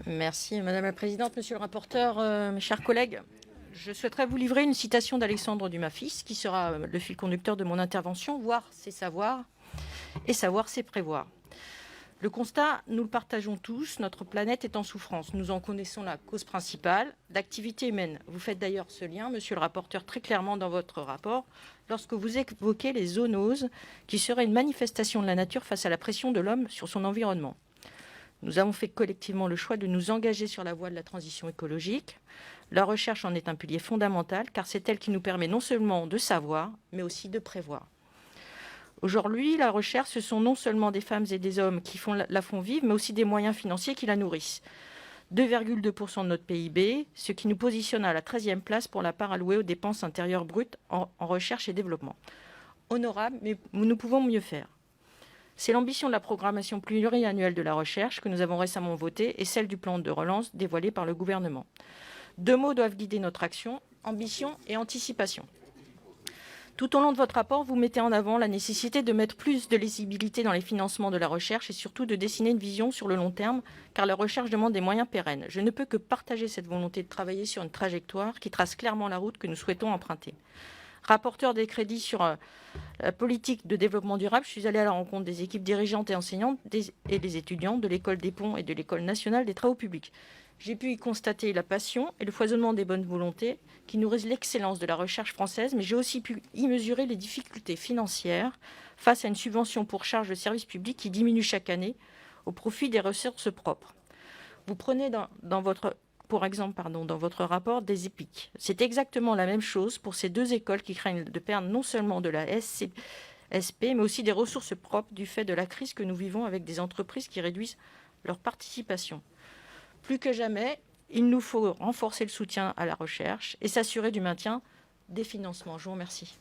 Merci Madame la Présidente, Monsieur le rapporteur, mes chers collègues. Je souhaiterais vous livrer une citation d'Alexandre Dumas fils, qui sera le fil conducteur de mon intervention. Voir, c'est savoir, et savoir, c'est prévoir. Le constat, nous le partageons tous, notre planète est en souffrance. Nous en connaissons la cause principale, l'activité humaine. Vous faites d'ailleurs ce lien, monsieur le rapporteur, très clairement dans votre rapport, lorsque vous évoquez les zoonoses, qui seraient une manifestation de la nature face à la pression de l'homme sur son environnement. Nous avons fait collectivement le choix de nous engager sur la voie de la transition écologique. La recherche en est un pilier fondamental, car c'est elle qui nous permet non seulement de savoir, mais aussi de prévoir. Aujourd'hui, la recherche, ce sont non seulement des femmes et des hommes qui la font vivre, mais aussi des moyens financiers qui la nourrissent. 2,2% de notre PIB, ce qui nous positionne à la 13e place pour la part allouée aux dépenses intérieures brutes en recherche et développement. Honorable, mais nous pouvons mieux faire. C'est l'ambition de la programmation pluriannuelle de la recherche que nous avons récemment votée et celle du plan de relance dévoilé par le gouvernement. 2 mots doivent guider notre action, ambition et anticipation. Tout au long de votre rapport, vous mettez en avant la nécessité de mettre plus de lisibilité dans les financements de la recherche et surtout de dessiner une vision sur le long terme, car la recherche demande des moyens pérennes. Je ne peux que partager cette volonté de travailler sur une trajectoire qui trace clairement la route que nous souhaitons emprunter. Rapporteur des crédits sur la politique de développement durable, je suis allée à la rencontre des équipes dirigeantes et enseignantes et des étudiants de l'École des Ponts et de l'École nationale des travaux publics. J'ai pu y constater la passion et le foisonnement des bonnes volontés qui nourrissent l'excellence de la recherche française, mais j'ai aussi pu y mesurer les difficultés financières face à une subvention pour charge de service public qui diminue chaque année au profit des ressources propres. Vous prenez dans votre rapport des EPIC. C'est exactement la même chose pour ces 2 écoles qui craignent de perdre non seulement de la SCSP, mais aussi des ressources propres du fait de la crise que nous vivons avec des entreprises qui réduisent leur participation. Plus que jamais, il nous faut renforcer le soutien à la recherche et s'assurer du maintien des financements. Je vous remercie.